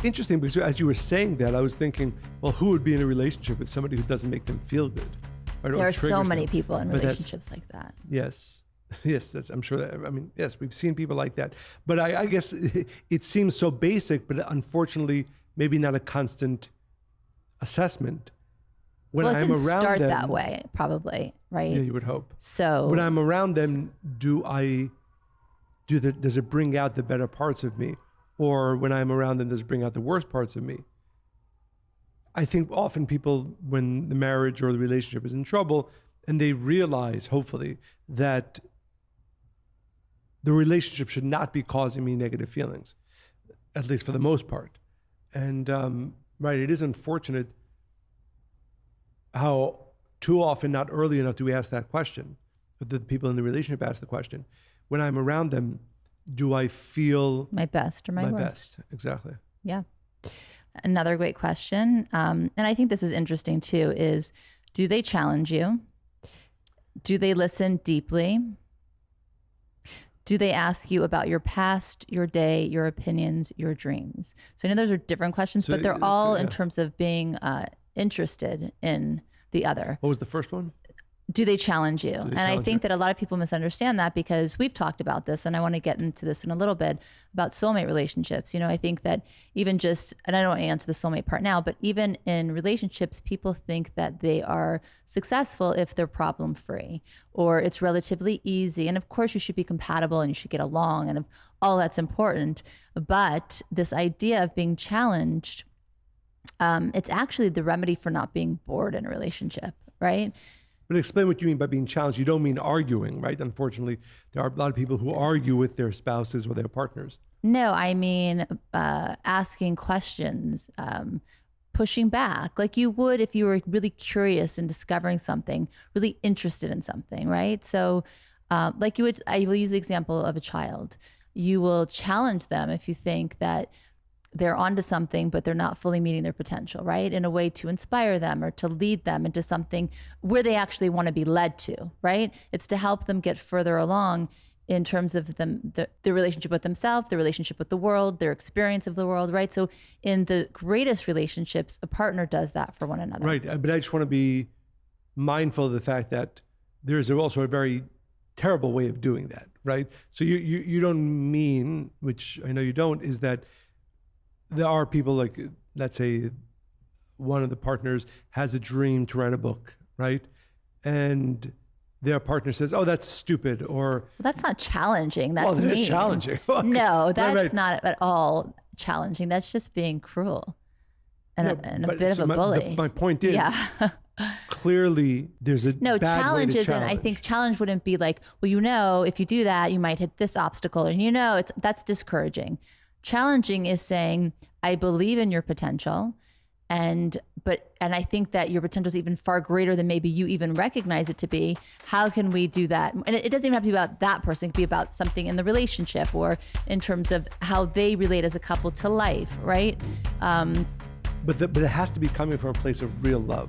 interesting, because as you were saying that, I was thinking, well, who would be in a relationship with somebody who doesn't make them feel good? There are so many people in relationships like that. Yes. Yes, I'm sure that, yes, we've seen people like that. But I guess it seems so basic, but unfortunately, maybe not a constant assessment. When Well, it I'm didn't around start them, that way, probably, right? Yeah, you would hope. So when I'm around them, does it bring out the better parts of me? Or when I'm around them, does it bring out the worst parts of me? I think often people, when the marriage or the relationship is in trouble, and they realize, hopefully, that the relationship should not be causing me negative feelings, at least for the most part. And right, it is unfortunate how too often, not early enough, do we ask that question. But the people in the relationship ask the question. When I'm around them, do I feel my best or my worst? Best, exactly. Yeah. Another great question, and I think this is interesting too, is do they challenge you? Do they listen deeply? Do they ask you about your past, your day, your opinions, your dreams? So I know those are different questions, but they're all in terms of being interested in the other. What was the first one? Do they challenge you? And I think that a lot of people misunderstand that, because we've talked about this, and I want to get into this in a little bit about soulmate relationships. You know, I think that even just, and I don't want to answer the soulmate part now, but even in relationships, people think that they are successful if they're problem free or it's relatively easy. And of course you should be compatible and you should get along, and all that's important. But this idea of being challenged, it's actually the remedy for not being bored in a relationship, right? But explain what you mean by being challenged. You don't mean arguing, right? Unfortunately, there are a lot of people who argue with their spouses or their partners. No, I mean asking questions, pushing back, like you would if you were really curious and discovering something, really interested in something, right? So like you would, I will use the example of a child. You will challenge them if you think that they're onto something, but they're not fully meeting their potential, right? In a way to inspire them or to lead them into something where they actually want to be led to, right? It's to help them get further along in terms of the relationship with themselves, the relationship with the world, their experience of the world, right? So in the greatest relationships, a partner does that for one another. Right, but I just want to be mindful of the fact that there's also a very terrible way of doing that, right? So you don't mean, which I know you don't, is that there are people like, let's say one of the partners has a dream to write a book, right? And their partner says, oh, that's stupid, or... Well, that's not challenging, that's well, mean. It is challenging. No, that's not at all challenging. That's just being cruel and a bit of a bully. My point is, clearly there's a no bad challenge way to isn't. challenge. I think challenge wouldn't be like, well, you know, if you do that, you might hit this obstacle, and that's discouraging. Challenging is saying, I believe in your potential, and I think that your potential is even far greater than maybe you even recognize it to be. How can we do that? And it doesn't even have to be about that person. It could be about something in the relationship or in terms of how they relate as a couple to life, right? But it has to be coming from a place of real love.